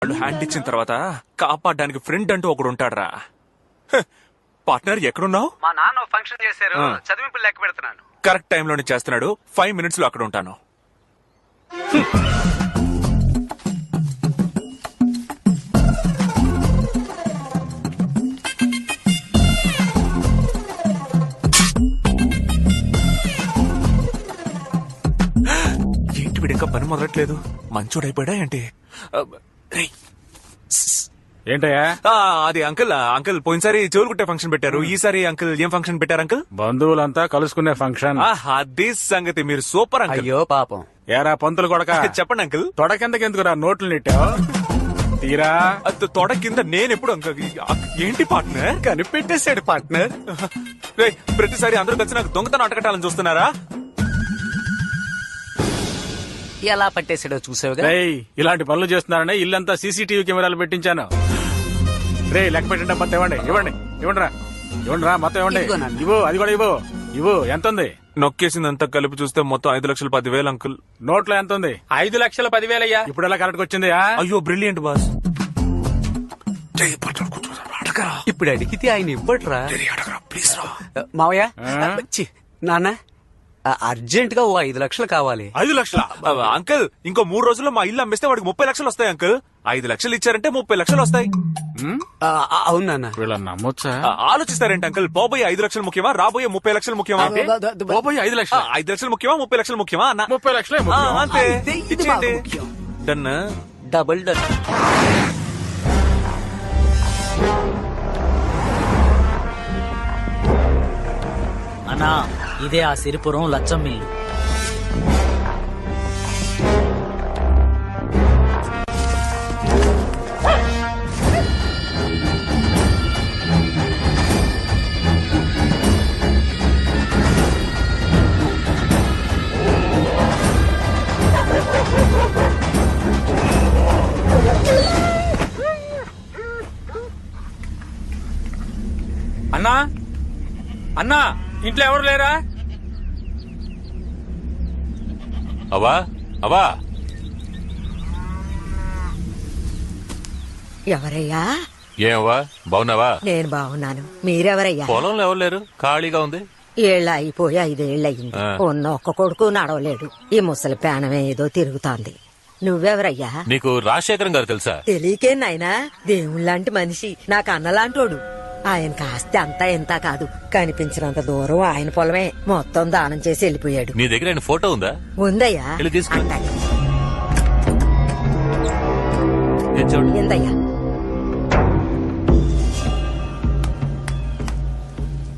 వాళ్ళు హ్యాండ్ ఇచ్చిన తర్వాత కాపాడడానికి ఫ్రెండ్ అంటూ ఒకడు ఉంటాడ్రా. పార్ట్నర్ ఎక్కడున్నావు? మా నాన్న ఫంక్షన్ చేశారు, చదివింపులు లెక్క పెడుతున్నాను. కరెక్ట్ టైంలోనే చేస్తున్నాడు. 5 minutes లో అక్కడ ఉంటాను. ఏంటి వీడు ఇంకా పని మొదలట్లేదు? మంచోడైపోయాడా ఏంటి? ఏంటయ్యా? అది అంకుల్ పోయినసారి చెవులు కుట్టే ఫంక్షన్ పెట్టారు. ఈసారి అంకుల్ ఏం ఫంక్షన్ పెట్టారు అంకుల్? బంధువులంతా కలుసుకునే ఫంక్షన్. అదే సంగతి. మీరు సూపర్ అంకుల్. అయ్యో పాపం. ఏరా పంతులు కొడక, చెప్పండి అంకుల్. తొడ కిందకెందుకురా నోట్లు నెట్టావు? తీరా తొడ కింద నేనెప్పుడు అంకుల్? ఏంటి పార్ట్నర్? కనిపెట్టేశాడు పార్ట్నర్. ప్రతిసారి అందరూ కలిసి నాకు దొంగతనం అటకట్టాలని చూస్తున్నారా? ఎలా పట్టేసాడో చూసావుగా. ఇలాంటి పనులు చేస్తున్నారని ఇల్లంతా సీసీటీవీ కెమెరాలు పెట్టించాను. రే లెక్క పెట్టండి. మొత్తం ఇవ్వండి ఇవ్వండిరా మొత్తం ఇవ్వండి. ఇవ్వు, అది కూడా ఇవ్వు. ఎంత ఉంది? నొక్కేసిందంతా కలిపి చూస్తే మొత్తం 5,10,000 అంకుల్. నోట్లో ఎంత ఉంది? 5,10,000 అయ్యా. ఇప్పుడు ఎలా కరెక్ట్ వచ్చింది? అయ్యో బ్రిలియంట్ బాస్. ఇప్పుడు అడిగితే ఆయన ఇవ్వట్రా. ప్లీజ్ రా మావయ్య. నాన్న అర్జెంట్ గా 5 లక్షలు కావాలి. 5 లక్షల? అంకుల్ ఇంకో 3 రోజుల్లో మా ఇల్లు అమ్మేస్తే వాడికి 30 లక్షలు వస్తాయి అంకుల్. 5 లక్షలు ఇచ్చారంటే 30 లక్షలు వస్తాయి. అవును నాన్న. వీళ్ళని నమ్మొచ్చా? ఆలోచిస్తారేంటి అంకుల్? పోబోయే 5 లక్షలు ముఖ్యమా, రాబోయే 30 లక్షలు ముఖ్యమా? పోయి 5 లక్షలు. 5 లక్షలు ముఖ్యమా, 30 లక్షలు ముఖ్యమా అన్న? 30 లక్షలే అంతే. ఇది బాగా ముఖ్యం. డన్. Double done. అన్నా ఇదే ఆ సిరిపురం లచ్చం మిల్లు. అన్నా ఇంట్లో ఎవరు లేరా? అవా ఎవరయ్యా? ఏమవ్వా బాగున్నావా? నేను బాగున్నాను. మీరెవరయ్యా? పొలంలో ఎవరు లేరు, ఖాళీగా ఉంది. ఏళ్ళ అయిపోయి 5 ఏళ్ళయింది. ఉన్న ఒక్క కొడుకు నడవలేడు. ఈ ముసలి పేనమే ఏదో తిరుగుతాంది. నువ్వెవరయ్యా? నీకు రాజశేఖరం గారు తెలుసా? తెలియకే నాయనా, దేవుళ్ళంటి మనిషి, నాకు అన్నలాంటోడు. ఆయన కాస్త అంతా ఎంత కాదు, కనిపించినంత దూరం ఆయన పొలమే. మొత్తం దానం చేసి వెళ్ళిపోయాడు. నీ దగ్గర ఆయన ఫోటో ఉందా? ఉందయ్యా. వెళ్ళి తీసుకో. అంటాడు. ఏం చూడు. ఎందయ్యా?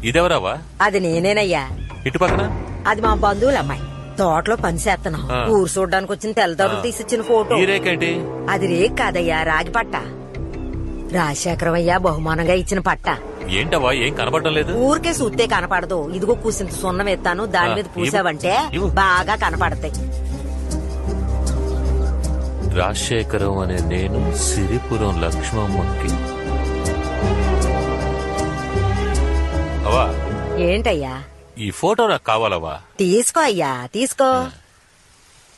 ఇదెవరావా? అది నేనేనయ్యా. ఇటు పక్కన అది మా బంధువుల అమ్మాయి. తోటలో పని చేస్తున్నాం. ఊరు చూడడానికి వచ్చిన తెల్లదొరలు తీసిచ్చిన ఫోటో. ఈ రేకేంటి? అది రేక్ కాదయ్యా, రాగి పట్ట. రాజశేఖరం అయ్యా బహుమానంగా ఇచ్చిన పట్ట. ఏంటవా ఏం కనబడటం లేదు? ఊరికే సూత్తే కనపడదు. ఇదిగో కూసింత సున్నం ఎత్తాను, దాని మీద పూసావంటే బాగా కనపడతాయి. రాజశేఖరం అనే నేను సిరిపురం లక్ష్మమ్మకి. అవా ఏంటయ్యా? ఈ ఫోటో నాకు కావాలవా? తీసుకో అయ్యా, తీసుకో.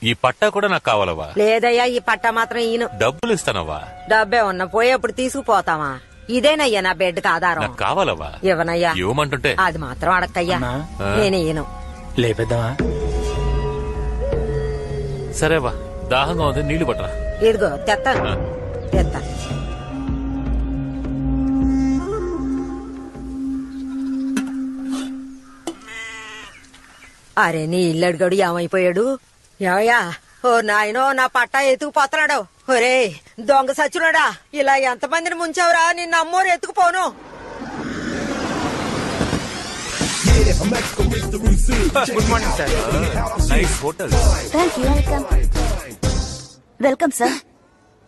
ఈ పట్టా కూడా నాకు కావాలవా? లేదయ్యా, ఈ పట్ట మాత్రం ఈయన. డబ్బులు ఇస్తానవా? డబ్బే ఉన్నా పోయేప్పుడు తీసుకుపోతావా? ఇదేనయ్యా నా బెడ్కి ఆధారం. నాకు కావాలవా? ఇవ్వనయ్యా. ఇవ్వమంటుంటే అది మాత్రం అడక్కయ్యా. నేను ఈయను. లేపేద్దామా? సరేవా, దాహంగా ఉంది, నీళ్లు పట్టరా. ఇదిగో తెత్తాను. అరే నీ ఇల్లు అడిగాడు ఏమైపోయాడు? ఏమయ్యా? ఓ నాయనో, నా పట్టా ఎత్తుకుపోతున్నాడు. ఒరే దొంగ సచ్చునాడా, ఇలా ఎంతమందిని ముంచావురా? నిన్ను అమ్మోరు ఎత్తుకుపోను. Good morning sir. Nice hotel. Welcome sir.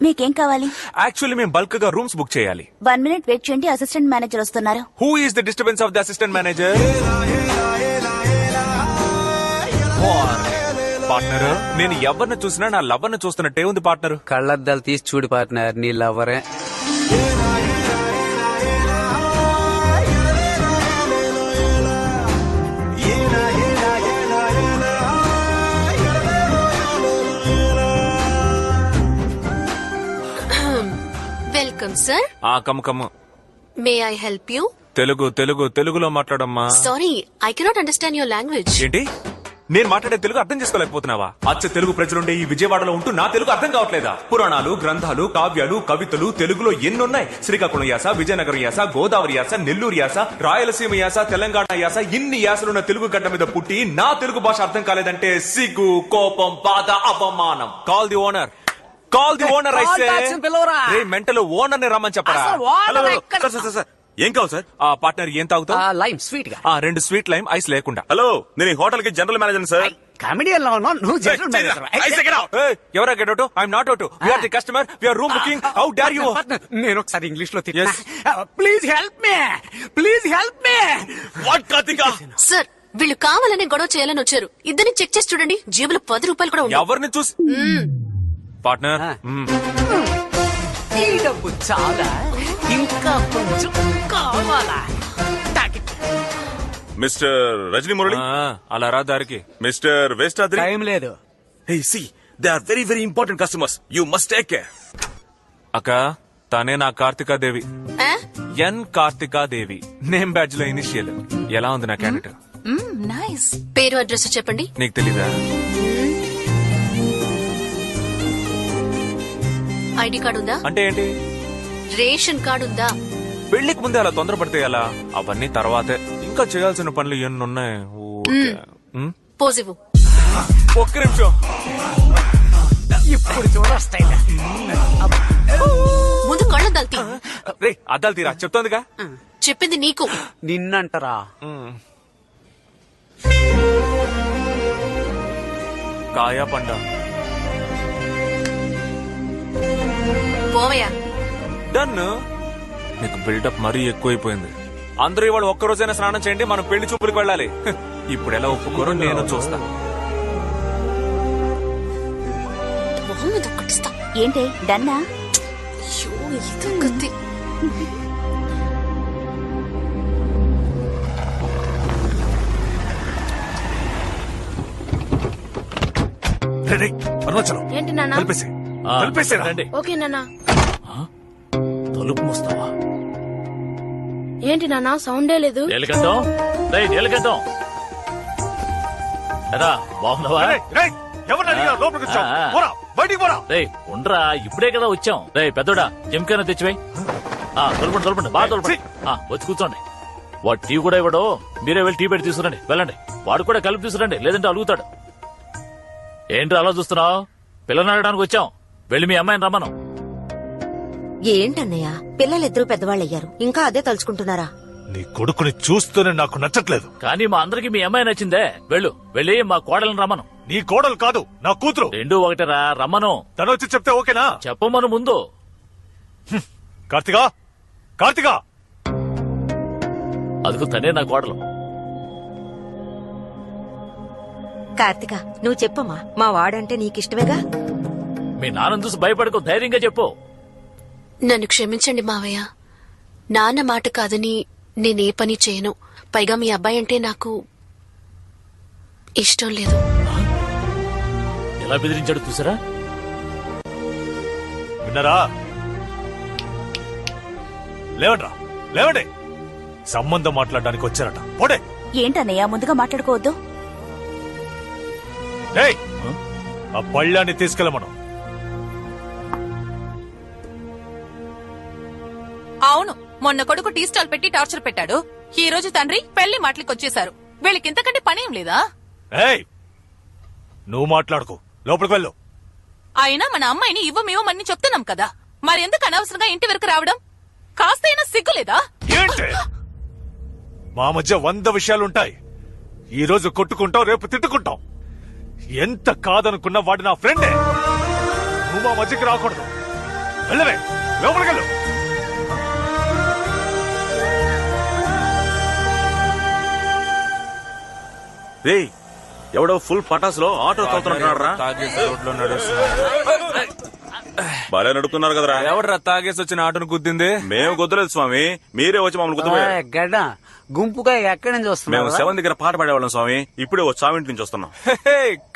మీకేం కావాలి? యాక్చువల్లీ మేము బల్క్ గా రూమ్స్ బుక్ చేయాలి. 1 minute వెయిట్ చేయండి, అసిస్టెంట్ మేనేజర్ వస్తున్నారు. Who is the disturbance of the assistant manager? Partner, నేను ఎవరిని చూసినా నా లవర్ ని చూస్తున్నట్టే ఉంది పార్ట్నర్. కళ్ళద్దాలు తీసి చూడు పార్ట్నర్, నీ లవ్వరే. Welcome sir. కమ్ము మే ఐ హెల్ప్ యూ? తెలుగులో మాట్లాడమ్మా. Sorry, I cannot understand your language. ఏంటి నేను మాట్లాడే తెలుగు అర్థం చేసుకోలేకపోతున్నావా? అచ్చ తెలుగు ప్రజలుండే ఈ విజయవాడలో ఉంటూ నా తెలుగు అర్థం కావట్లేదా? పురాణాలు, గ్రంథాలు, కావ్యాలు, కవితలు తెలుగులో ఎన్నున్నాయి. శ్రీకాకుళం యాస, విజయనగరం యాస, గోదావరి యాస, నెల్లూరు యాస, రాయలసీమ యాస, తెలంగాణ యాస, ఇన్ని యాసలున్న తెలుగు గడ్డ మీద పుట్టి నా తెలుగు భాష అర్థం కాలేదంటే సిగ్గు, కోపం, బాధ, అవమానం. Call the owner, call the owner. అయితే మెంటల్ ఓనర్ ని రమ్మని చెప్పరా? ఏం కావాలి సార్? పార్ట్నర్ ఏం తాగుతావు? లైమ్ స్వీట్ గా. 2 స్వీట్ లైమ్ ఐస్ లేకుండా. హలో, నేను ఈ హోటల్ కి జనరల్ మేనేజర్ సార్. కామెడియన్ లో ఉన్నావు నువ్వు, జనరల్ మేనేజర్. ఎవరా get out? I'm not out. We are the customer, we are room booking. How dare you? నేను ఒకసారి ఇంగ్లీష్ లో please help me, please help me. What Karthika? Sir, వీళ్ళు కావాలని గొడవ చేయాలని వచ్చారు. ఇద్దరిని చెక్ చేసి చూడండి, జేబులో 10 రూపాయలు కూడా ఉన్నాయి. ఎవరిని చూసి? పార్ట్నర్ ఈ డబ్బు చాలా, ఇంకా కొంచెం కావాలా? మిస్టర్ రజనీ మురళి, అలా రా దారికి. మిస్టర్ వేస్టాద్రి. టైం లేదు. Hey, see, they are very, very important customers. You must take care. అక్క తనే నా కార్తికాదేవి. ఆ? ఎన్ కార్తికాదేవి. నేమ్ బ్యాడ్జ్ లో ఇనిషియల్. ఎలా ఉంది నా క్యాండిడేట్? నైస్. పేరు అడ్రస్ చెప్పండి. నీకు తెలీదా? ఐడి కార్డు ఉందా? అంటే ఏంటి? రేషన్ కార్డు ఉందా? పెళ్లికి ముందే అలా తొందరపడితే ఎలా? అవన్నీ తర్వాతే. ఇంకా చేయాల్సిన పనులు ఎన్నున్నాయి. పోజివ్. ఒక్క నిమిషం. ఇప్పుడు చూడొస్తాయి. ముందు కళ్ళు దల్తి. రే అద్దాలు తీరా, చెప్తోందిగా. చెప్పింది నీకు. నిన్నంటరా? కాయా పండ. పోవయ్యా. డన్. నీకు బిల్డప్ మరీ ఎక్కువైపోయింది. అందరూ ఇవాళ ఒక్కరోజైనా స్నానం చేయండి, మనం పెళ్లి చూపులకు వెళ్ళాలి. ఇప్పుడు ఎలా ఒప్పుకోరో నేను చూస్తా. మొహం మీద ఒక్కటిస్తా. ఏంటి డన్నా? అయ్యో, ఇది గతి. అరుణాచలం, ఏంటి నాన్న? కలిపేసేరా? ఓకే నాన్న. తలుపు మూస్తావా? ఏంటి నాన్న, సౌండే లేదు? బాగున్నావా? ఉండరా, ఇప్పుడే కదా వచ్చాం. రే పెద్దోడా, జిమ్కైనా తెచ్చిపోయి. తొలపండి బాగా తొలపండి. వచ్చి కూర్చోండి. వాడు టీ కూడా ఇవ్వడు, మీరే వెళ్ళి టీ పెట్టి తీసుకురండి. వెళ్ళండి. వాడు కూడా కలిపి తీసుకురండి, లేదంటే అలుగుతాడు. ఏంటి అలా చూస్తున్నావు? పిల్లలు అడగడానికి వచ్చాం. వెళ్ళి మీ అమ్మాయిని రమ్మను. ఏంటన్నయ్య, పిల్లలిద్దరూ పెద్దవాళ్ళయ్యారు, ఇంకా అదే తలుచుకుంటున్నారా? నీ కొడుకుని చూస్తూనే నాకు నచ్చట్లేదు. కానీ మా అందరికి మీ అమ్మాయి నచ్చిందే. వెళ్ళి మా కోడలను రమ్మను. నీ కోడలు కాదు, నా కూతురు. రెండు ఒకటేరా, రమ్మను. తను వచ్చి చెప్తే ఓకేనా? చెప్పమను ముందు. కార్తికా, కార్తికా. అదిగో తనే నా కోడలు. కార్తిక, నువ్వు చెప్పమ్మా, మా వాడంటే నీకిష్టమేగా? మీ నాన్న చూసి భయపడకు, ధైర్యంగా చెప్పు. నన్ను క్షమించండి మావయ్య. నాన్న మాట కాదని నేనే పని చేయను. పైగా మీ అబ్బాయి అంటే నాకు ఇష్టం లేదు. ఎలా బెదిరించాడు చూసారా? విన్నారా? లేవండ్రా, లేవండి. సంబంధం మాట్లాడడానికి వచ్చారట. పోడే. ఏంటన్నయ్య ముందుగా మాట్లాడుకోవద్దు? ఏయ్, ఆ పళ్ళాన్ని తీసుకెళ్ళమను. అవును, మొన్న కొడుకు టీ స్టాల్ పెట్టి టార్చర్ పెట్టాడు. ఈ రోజు తండ్రి పెళ్లి మాటలకి వచ్చేసారు. వీళ్ళకి ఇంతకంటే పనేం లేదా? ఏయ్, నువ్వు మాట్లాడుకో, లోపలికి వెళ్ళు. అయినా మన అమ్మాయిని ఇవ్వమేమని చెప్తున్నాం కదా, మరెందుకు అనవసరంగా ఇంటి వరకు రావడం? కాస్తైనా సిగ్గులేదా? ఏంటి? మా మధ్య 100 విషయాలుంటాయి. ఈ రోజు కొట్టుకుంటాం, రేపు తిట్టుకుంటాం. ఎంత కాదనుకున్నా వాడు నా ఫ్రెండే. నువ్వు మా మధ్యకి రాకూడదు. వెళ్ళవే, లోపలికి వెళ్ళు. రే, ఎవడో ఫుల్ పటాసులో ఆటో తోలుతున్నాడు రా. బాగా నడుపుతున్నారు కదరా. ఎవడరా తాగేసి వచ్చిన ఆటోను గుద్దింది? మేము గుద్దలేదు స్వామి, మీరే వచ్చి మమ్మల్ని గుద్దపోయారు. గడ్డ గుంపుగా ఎక్కడి నుంచి వస్తున్నావు? మేము 7 దగ్గర పాట పాడేవాళ్ళం స్వామి. ఇప్పుడే ఓ చావింటి నుంచి వస్తున్నాం.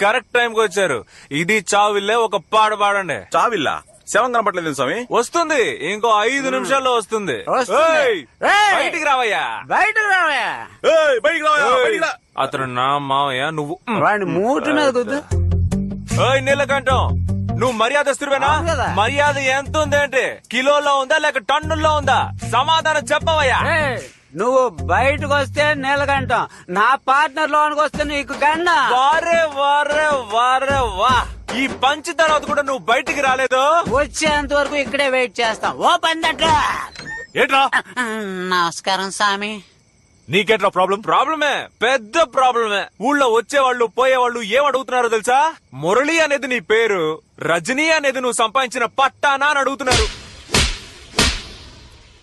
కరెక్ట్ టైం కి వచ్చారు. ఇది చావిల్లే, ఒక పాట పాడండి. చావిల్లా? శవం కనపట్లేదు స్వామి. వస్తుంది, ఇంకో 5 నిమిషాల్లో వస్తుంది. వస్తుంది. ఏయ్, ఏయ్! బయటికి రావయ్యా. బయటకు రావయ్యా. ఏయ్, బయటికి రావయ్యా, బయటికి రా. అతను నా మావయ్య, నువ్వు వాడిని మూటి మీద కుద్దు. ఏయ్ నీలకంఠం, నువ్వు మర్యాదస్తుడివేనా? అవును కదా. మర్యాద ఎంత ఉంది అంటే కిలోలో ఉందా లేక టన్నుల్లో ఉందా? సమాధానం చెప్పవయ్యా. ఏయ్, నువ్వు బయటకు వస్తే నీలకంఠం, నా పార్ట్నర్ లోనికి వస్తే నీకు గండ. వారే వారే వారే వా, ఈ పంచి తర్వాత కూడా నువ్వు బయటికి రాలేదు. వచ్చేంత వరకు ఇక్కడే వెయిట్ చేస్తాం. ఓ పందట్రా. ఏంట్రా నమస్కారం స్వామి. నీకేంట్రా ప్రాబ్లం? ప్రాబ్లమే, పెద్ద ప్రాబ్లమే. ఊళ్ళో వచ్చేవాళ్ళు పోయేవాళ్ళు ఏం అడుగుతున్నారో తెలుసా? మురళి అనేది నీ పేరు, రజనీ అనేది నువ్వు సంపాదించిన పట్టానా అని అడుగుతున్నారు.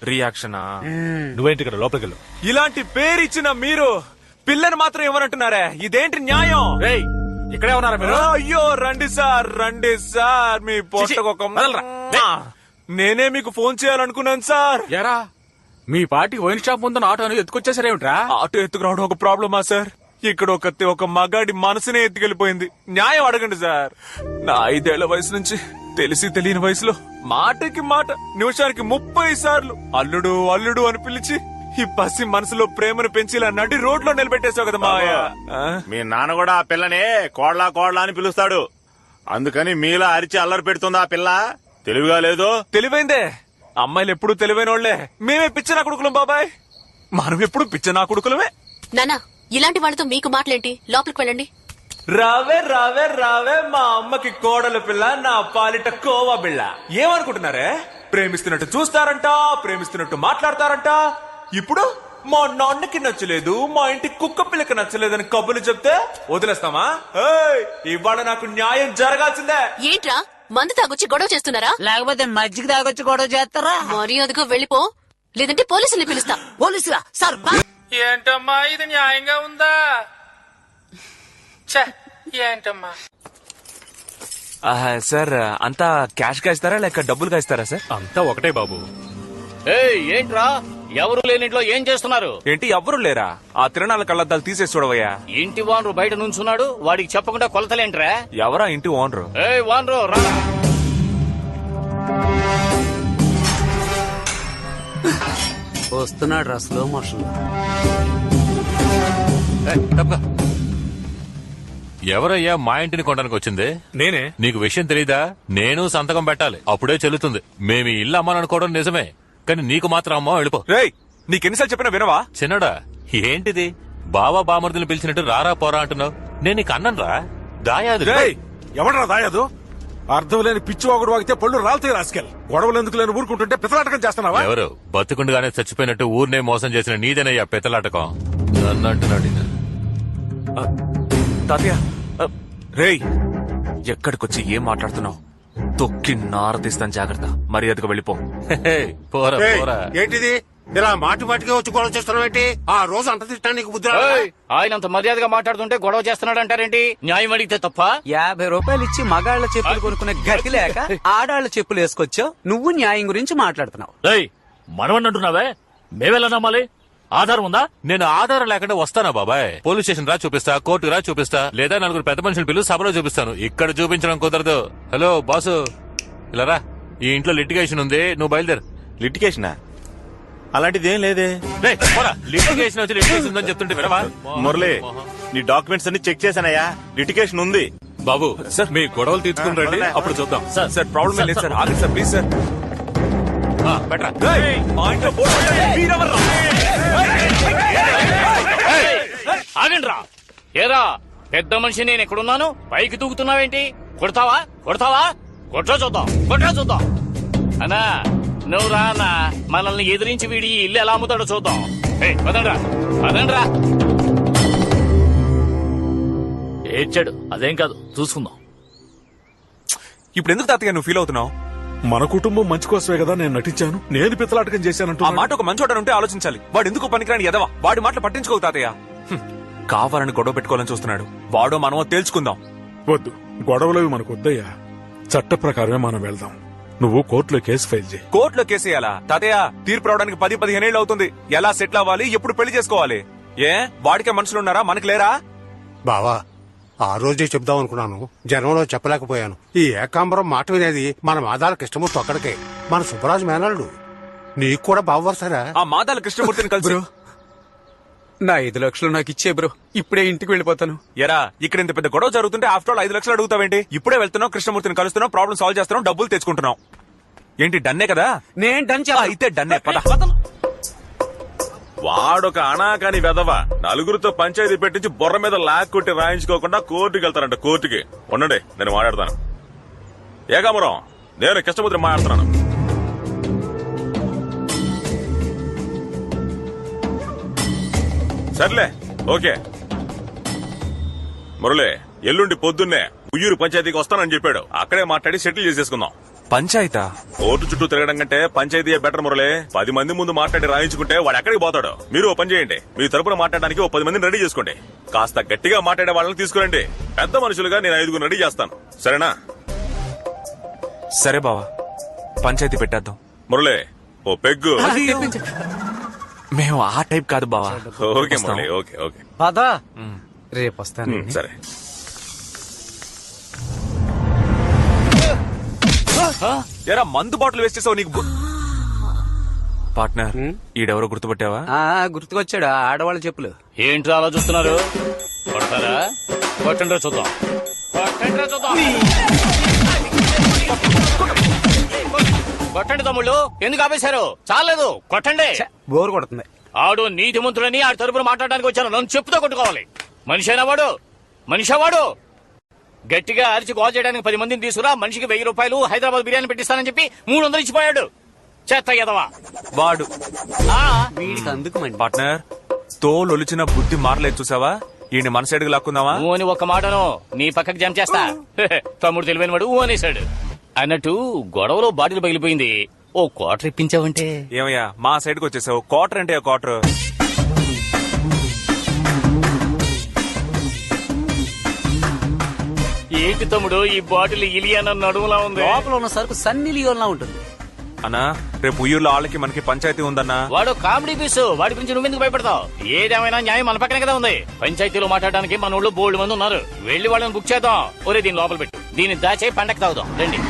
రియాక్షనా? నువ్వేంటి ఇక్కడ లోపలికి వెళ్ళు. ఇలాంటి పేరిచ్చిన మీరు పిల్లని మాత్రం ఇవ్వనంటున్నారే, ఇదేంటి న్యాయం? రేయ్, ఇక్కడే ఉన్నారా మీరు? అయ్యో రండి సార్, మీ పొట్టకొక నేనే మీకు ఫోన్ చేయాలనుకున్నాను సార్. ఎరా, మీ పార్టీకి వైన్ షాప్ ముందున్న ఆటోని ఎత్తుకొచ్చేసారేమిట్రా? ఆటో ఎత్తుకురావడం ఒక ప్రాబ్లమా సార్? ఇక్కడ ఒక మగాడి మనసునే ఎత్తుకెళ్లిపోయింది. న్యాయం అడగండి సార్. నా 5 ఏళ్ల వయసు నుంచి తెలిసి తెలియని వయసులో మాటకి మాట, నిమిషానికి 30 సార్లు అల్లుడు అల్లుడు అని పిలిచి ఈ పసి మనసులో ప్రేమను పెంచి ఇలా నడి రోడ్లో నిలబెట్టేశావు కదా మావయ్య. మీ నాన్న కూడా ఆ పిల్లని కోడ్లా కోడ్లా అని పిలుస్తాడు. అందుకని మీలా అరిచి అల్లరి పెడుతుంది ఆ పిల్ల. తెలివిగా లేదు. తెలివైందే, అమ్మాయిలు ఎప్పుడు తెలివైన వాళ్లే. మేమే పిచ్చనా కొడుకులం బాబాయ్, మనం ఎప్పుడు పిచ్చనా కొడుకులమే. నానా, ఇలాంటి వాళ్ళతో మీకు మాటలేంటి? లోపలికి వెళ్ళండి. రావే రావే రావే, మా అమ్మకి కోడలు పిల్ల, నా పాలిట కోవా బిళ్ళ. ఏమనుకుంటున్నారే? ప్రేమిస్తున్నట్టు చూస్తారంట, ప్రేమిస్తున్నట్టు మాట్లాడతారంట. ఇప్పుడు మా నాన్నకి నచ్చలేదు, మా ఇంటి కుక్క పిల్లకి నచ్చలేదని కబుర్లు చెప్తే వదిలేస్తామా? ఏయ్, ఇవాళ నాకు న్యాయం జరగాల్సిందే. ఏంట్రా, మందు తాగొచ్చి గొడవ చేస్తున్నారా? లేకపోతే మజ్జిగ తాగొచ్చి గొడవ చేస్తారా? మర్యాదగా వెళ్ళిపో, లేదంటే పోలీసుల్ని పిలుస్తా. పోలీసులా? సార్ ఏంటమ్మా ఇది న్యాయంగా ఉందా? ఏంటమ్మా సార్, అంతా క్యాష్ గా ఇస్తారా లేక డబ్బులుగా ఇస్తారా సార్? అంతా ఒకటే బాబు. ఏంట్రా, ఎవరు లేనింట్లో ఏం చేస్తున్నారు? ఏంటి ఎవ్వరు లేరా? ఆ తిరణాల కళ్ళద్దాలు తీసేసి చూడవయ్యా. ఇంటి వానరు బయట నుంచున్నాడు, వాడికి చెప్పకుండా కొలతలేంట్రా? ఎవరా ఇంటి ఓనరు? వానరు రా. వస్తున్నాడు రా, స్లో మోషన్. ఎవరయ్యా మా ఇంటిని కొనడానికి వచ్చింది? నేనే. నీకు విషయం తెలీదా? నేను సంతకం పెట్టాలి, అప్పుడే చెల్లుతుంది. మేము ఈ ఇల్లు అమ్మాలనుకోవడం నిజమే, కానీ నీకు మాత్రం అమ్మా వెళ్ళిపో. రేయ్, నీకెన్నిసార్లు చెప్పినా వినవా? చిన్నడా, ఏంటిది బావా బామర్దులు పిలిచినట్టు రారా పోరా అంటున్నావు? నేను నీకు అన్నరా దాయాదు. ఎవడరా దాయాదు? అర్థం లేని పిచ్చి వాగుడు వాగితే పళ్ళు రాలుతాయి రాసుకెళ్ళి. గొడవలు ఎందుకు లేని ఊరుకుంటుంటే పితలాటకం చేస్తున్నావా? ఎవరు బతుకుండగానే చచ్చిపోయినట్టు ఊరినే మోసం చేసిన నీదేనయ్యా పెత్తలాటకం. నన్ను అంటున్నాడు ఈయన. తాతయ్య, రేయ్, ఎక్కడికొచ్చి ఏం మాట్లాడుతున్నావు? తొక్కి నారదీస్తాను, జాగ్రత్త. మర్యాదగా వెళ్ళిపో. పోరా పోరా. ఏంటిది ఇలా మాటి మాటిగా వచ్చి గొడవ చేస్తున్నావు ఏంటి? ఆ రోజు అంత తిట్టా నీకు బుద్ధి రాలేదా? ఆయన అంత మర్యాదగా మాట్లాడుతుంటే గొడవ చేస్తున్నాడు అంటారేంటి? న్యాయం అడిగితే తప్ప? 50 రూపాయలు ఇచ్చి మగాళ్ల చెప్పులు కొనుక్కునే గతి లేక ఆడాళ్ల చెప్పులు వేసుకొచ్చావు. నువ్వు న్యాయం గురించి మాట్లాడుతున్నావు. మనవన్నంటున్నావే, మేమెలా నమ్మాలి? ఆధారం ఉందా? నేను ఆధారం లేకుండా వస్తానా బాబాయ్? పోలీస్ స్టేషన్ రా చూపిస్తా, కోర్టు రా చూపిస్తా, లేదా 4 పెద్ద మనుషులు పిలువు సభలో చూపిస్తాను. ఇక్కడ చూపించడం కుదరదు. హలో బాసు, ఇలా రా. ఈ ఇంట్లో లిటిగేషన్ ఉంది, నువ్వు బయలుదేరు. లిటికేషనా? అలాంటిది ఏం లేదే. లిటిగేషన్ వచ్చి లిటిగేషన్ ఉందని చెప్తుంటే వినవా? మురళి, నీ డాక్యుమెంట్స్ అన్ని చెక్ చేశానయ్యా. లిటిగేషన్ ఉంది. బాబు సార్, మీ గొడవలు తీర్చుకుని రండి, అప్పుడు చూద్దాం. సార్ ప్రాబ్లం లేదు సార్, ఆగండి సార్, ప్లీజ్ సార్. బెటరా. ఆగండ్రా. ఏరా పెద్ద మనిషి, నేను ఎక్కడున్నాను? పైకి తూగుతున్నావేంటి? కొడతావా కొడతావా? కొట్రా చూద్దాం. అన్నా నువ్వు రా అన్నా, మనల్ని ఎదిరించి వీడి ఈ ఇల్లు ఎలా అమ్ముతాడో చూద్దాం. పదండ్రా. ఏడ్చాడు, అదేం కాదు, చూసుకుందాం. ఇప్పుడు ఎందుకు తాతయ్య నువ్వు ఫీల్ అవుతున్నావు? మన కుటుంబం మంచి కోసమే కదా నేను నటించాను. నేను పితలాటకం చేశానంటూ ఆ మాట ఒక మంచోడ ఉంటే ఆలోచించాలి. వాడు ఎందుకు పనికిరాని ఎదవా? వాడి మాటలు పట్టించుకోవు తాతయ్య. కావాలని గొడవ పెట్టుకోవాలని చూస్తున్నాడు. వాడో మనమో తేల్చుకుందాం. వద్దు, గొడవలవి మనకు వద్దయ్యా. చట్ట ప్రకారమే మనం వెళ్దాం. నువ్వు కోర్టులో కేసు ఫైల్ చేయి. కోర్టులో కేసేయాలా? తాతయ్య, తీర్పు రావడానికి 10-15 ఏళ్ళు అవుతుంది. ఎలా సెటిల్ అవ్వాలి? ఎప్పుడు పెళ్లి చేసుకోవాలి? ఏ వాడికే మనుషులున్నారా? మనకి లేరా? బావా, ఆ రోజే చెప్దాం అనుకున్నాను, జనంలో చెప్పలేకపోయాను. ఈ ఏకాంబరం మాట వినేది మన మాదాల కృష్ణమూర్తి ఒక్కడికే, మన సుబ్బరాజు మేనల్లుడు. నీకు కూడా బావవరసారా? ఆ మాదాల కృష్ణమూర్తిని కలిసి నా 5 లక్షలు నాకు ఇచ్చే బ్రో, ఇప్పుడే ఇంటికి వెళ్ళిపోతాను. ఎరా ఇక్కడ ఇంత పెద్ద గొడవ జరుగుతుంటే ఆఫ్టర్ ఆల్ 5 లక్షలు అడుగుతావేంటి? ఇప్పుడే వెళ్తున్నావు, కృష్ణమూర్తిని కలుస్తున్నావు, ప్రాబ్లం సాల్వ్ చేస్తున్నావు, డబ్బులు తెచ్చుకుంటున్నావు. ఏంటి డన్నే కదా? నేను డన్ అయితే డన్నే పద. వాడొక అనాకాని వెదవ నలుగురితో పంచాయతీ పెట్టించి బుర్ర మీద లాక్కొట్టి రాయించుకోకుండా కోర్టుకి వెళ్తారంట. కోర్టుకి ఉండండి, నేను మాట్లాడతాను. ఏకాంబరం, నేను కృష్ణమూర్తిని మాట్లాడుతున్నాను. సర్లే, ఓకే. మురళి, ఎల్లుండి పొద్దున్నే ఉయ్యూరు పంచాయతీకి వస్తానని చెప్పాడు. అక్కడే మాట్లాడి సెటిల్ చేసేసుకుందాం. పంచాయతా? కోర్టు చుట్టూ తిరగడం కంటే పంచాయతీయే బెటర్ మురళి. 10 మంది ముందు మాట్లాడి రాయించుకుంటే వాడు ఎక్కడికి పోతాడు. మీరు ఓ పని చేయండి, మీ తరపున మాట్లాడడానికి ఓ 10 మందిని రెడీ చేసుకోండి. కాస్త గట్టిగా మాట్లాడే వాళ్ళని తీసుకురండి. పెద్ద మనుషులుగా నేను 5 రెడీ చేస్తాను, సరేనా? సరే బావా, పంచాయతీ పెట్టేద్దాం. మురళి, ఓ పెగ్గు. మేము ఆ టైప్ కాదు బావా. Okay Murali, okay okay. పదా రేపు వస్తాను. సరే. ఎరా మందు బాటిల్ వేస్ట్ చేసావు నీకు. పార్ట్నర్, ఈడెవరో గుర్తుపట్టావా? గుర్తుకొచ్చాడు, ఆడవాళ్ళ చెప్పులు. ఏంట్రా అలా చూస్తున్నారు? కొడతారా? కొట్టండి చూద్దాం. కొట్టండి తమ్ముళ్ళు, ఎందుకు ఆపేశారు? చాలేదు, కొట్టండి. బోర్ కొడుతుంది. ఆడు నీతిమంతుడని ఆడి తరపున మాట్లాడడానికి వచ్చాను. నన్ను చెప్పుతో కొట్టుకోవాలి. మనిషైనా వాడు, మనిషా వాడు. గట్టిగా అరిచి గోల్ చేయడానికి 10 మందిని తీసుకురా. మనిషికి 1000 రూపాయలు హైదరాబాద్ బిర్యానీ పెట్టిస్తానని చెప్పి 300 ఇచ్చిపోయాడు. చెత్త ఎదవా వాడు. వీడికి అందుకు పార్ట్నర్, తోలొలిచిన బుద్ధి మారలేదు చూసావా? ఈయన మన సైడ్కి లాక్కుందావా? ఊ అని ఒక్క మాటను నీ పక్కకి జంప్ చేస్తా. తమ్ముడు తెలివైన వాడు ఊ అనేశాడు. అన్నట్టు గొడవలో బాటిల్ పగిలిపోయింది. ఓ క్వార్టర్ ఇప్పించావంటే. ఏమయ్యా మా సైడ్కి వచ్చేసావు? క్వార్టర్ అంటే క్వార్టర్. ఏంటి తమ్ముడు, ఈ బాటిల్ ఇలియానా నడుములా ఉంది. లోపల ఉన్న సరుకు సన్నీ లియోన్లా ఉంటుంది. అన్నా, రేపు ఉయ్యూరులో వాళ్ళకి మనకి పంచాయతీ ఉందన్నా. వాడు కామెడీ పీసు, వాడి గురించి నువ్వెందుకు భయపడతావు? ఏదేమైనా న్యాయం మన పక్కనే కదా ఉంది. పంచాయతీలో మాట్లాడడానికి మన ఊళ్ళో బోల్డ్ మంది ఉన్నారు. వెళ్లి వాళ్ళని బుక్ చేద్దాం. ఒరే దీని లోపల పెట్టు, దీన్ని దాచే పండగ తాగుదాం రండి.